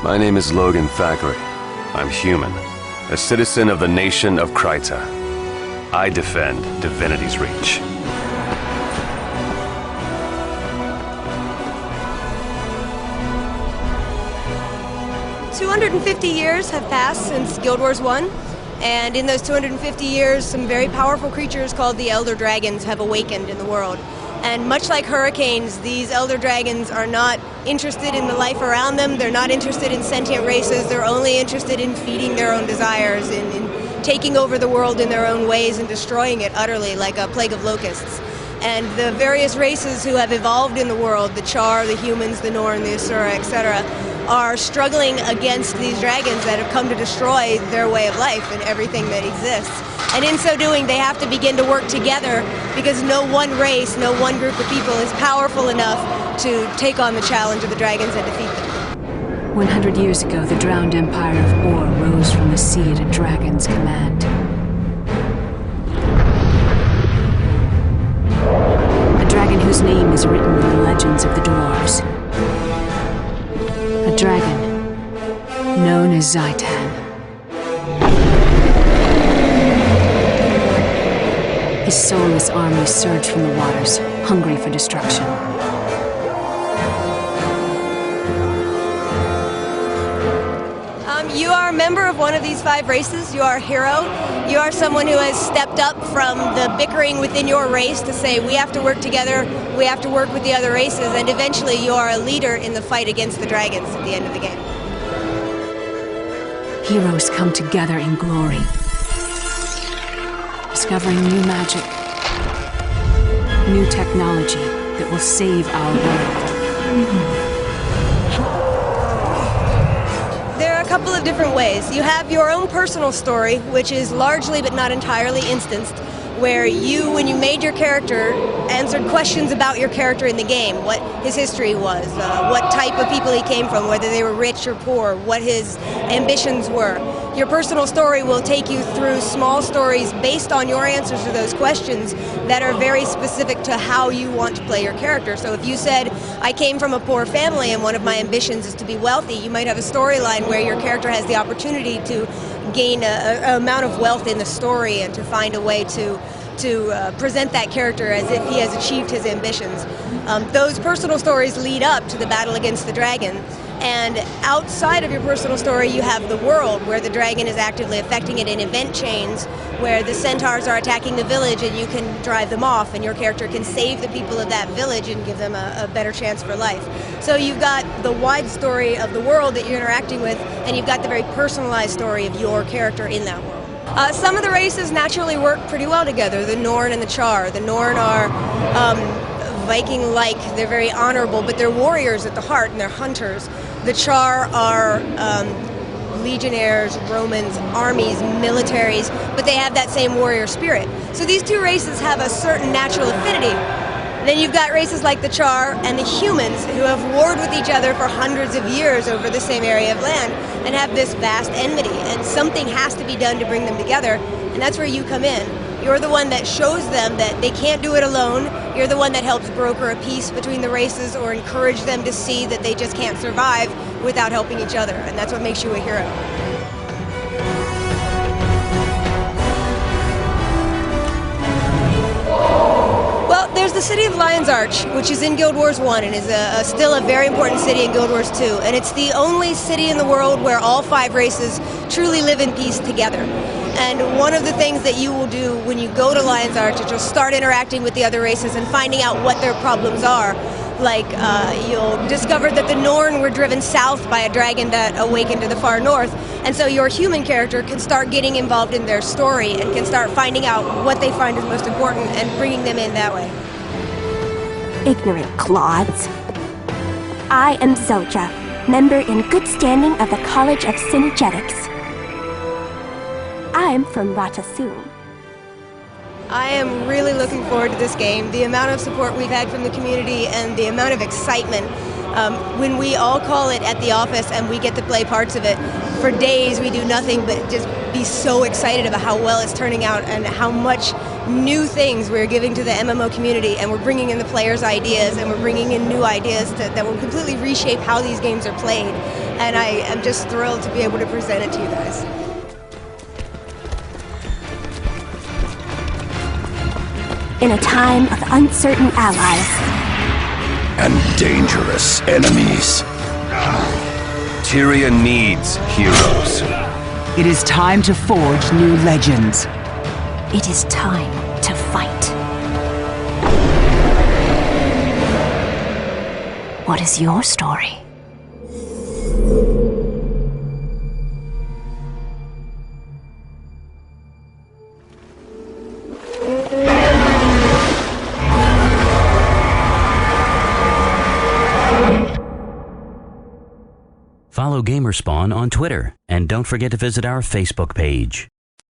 My name is Logan Thackeray. I'm human, a citizen of the nation of Kryta. I defend Divinity's Reach. "250 years have passed since Guild Wars 1, and in those 250 years, some very powerful creatures called the Elder Dragons have awakened in the world. And much like hurricanes, these Elder Dragons are not interested in the life around them, they're not interested in sentient races, they're only interested in feeding their own desires, in taking over the world in their own ways and destroying it utterly like a plague of locusts. And the various races who have evolved in the world, the Char, the humans, the Norn, the Asura, etc., are struggling against these dragons that have come to destroy their way of life and everything that exists. And in so doing, they have to begin to work together because no one race, no one group of people is powerful enough to take on the challenge of the dragons and defeat them. 100 years ago, the drowned empire of Or rose from the sea at a dragon's command. A dragon whose name is written in the legends of the dwarves. A dragon known as Zaitan. His soulless army surged from the waters, hungry for destruction. You are a member of one of these 5 races. You are a hero. You are someone who has stepped up from the bickering within your race to say, we have to work together, we have to work with the other races, and eventually you are a leader in the fight against the dragons at the end of the game. Heroes come together in glory, discovering new magic, new technology that will save our world. There are a couple of different ways. You have your own personal story, which is largely but not entirely instanced, where you, when you made your character, answered questions about your character in the game, what his history was, what type of people he came from, whether they were rich or poor, what his ambitions were. Your personal story will take you through small stories based on your answers to those questions that are very specific to how you want to play your character. So if you said, I came from a poor family and one of my ambitions is to be wealthy, you might have a storyline where your character has the opportunity to gain an amount of wealth in the story and to find a way to present that character as if he has achieved his ambitions. Those personal stories lead up to the battle against the dragon. And outside of your personal story, you have the world, where the dragon is actively affecting it in event chains, where the centaurs are attacking the village and you can drive them off, and your character can save the people of that village and give them a better chance for life. So you've got the wide story of the world that you're interacting with, and you've got the very personalized story of your character in that world. Some of the races naturally work pretty well together, the Norn and the Char. The Norn are Viking-like, they're very honorable, but they're warriors at the heart and they're hunters. The Char are legionnaires, Romans, armies, militaries, but they have that same warrior spirit. So these two races have a certain natural affinity. Then you've got races like the Char and the humans who have warred with each other for hundreds of years over the same area of land and have this vast enmity, and something has to be done to bring them together, and that's where you come in. You're the one that shows them that they can't do it alone. You're the one that helps broker a peace between the races or encourage them to see that they just can't survive without helping each other, and that's what makes you a hero. Well, there's the city of Lion's Arch, which is in Guild Wars 1 and is still a very important city in Guild Wars 2, and it's the only city in the world where all 5 races truly live in peace together. And one of the things that you will do when you go to Lion's Arch is you'll start interacting with the other races and finding out what their problems are. Like, you'll discover that the Norn were driven south by a dragon that awakened to the far north, and so your human character can start getting involved in their story and can start finding out what they find is most important and bringing them in that way. Ignorant clods. I am Zoja, member in good standing of the College of Synergetics. I'm from Ratasum. I am really looking forward to this game. The amount of support we've had from the community and the amount of excitement when we all call it at the office and we get to play parts of it. For days we do nothing but just be so excited about how well it's turning out and how much new things we're giving to the MMO community, and we're bringing in the players' ideas and we're bringing in new ideas that will completely reshape how these games are played. and I am just thrilled to be able to present it to you guys. In a time of uncertain allies and dangerous enemies, Tyria needs heroes. It is time to forge new legends. it is time to fight. What is your story? Follow Gamerspawn on Twitter, and don't forget to visit our Facebook page.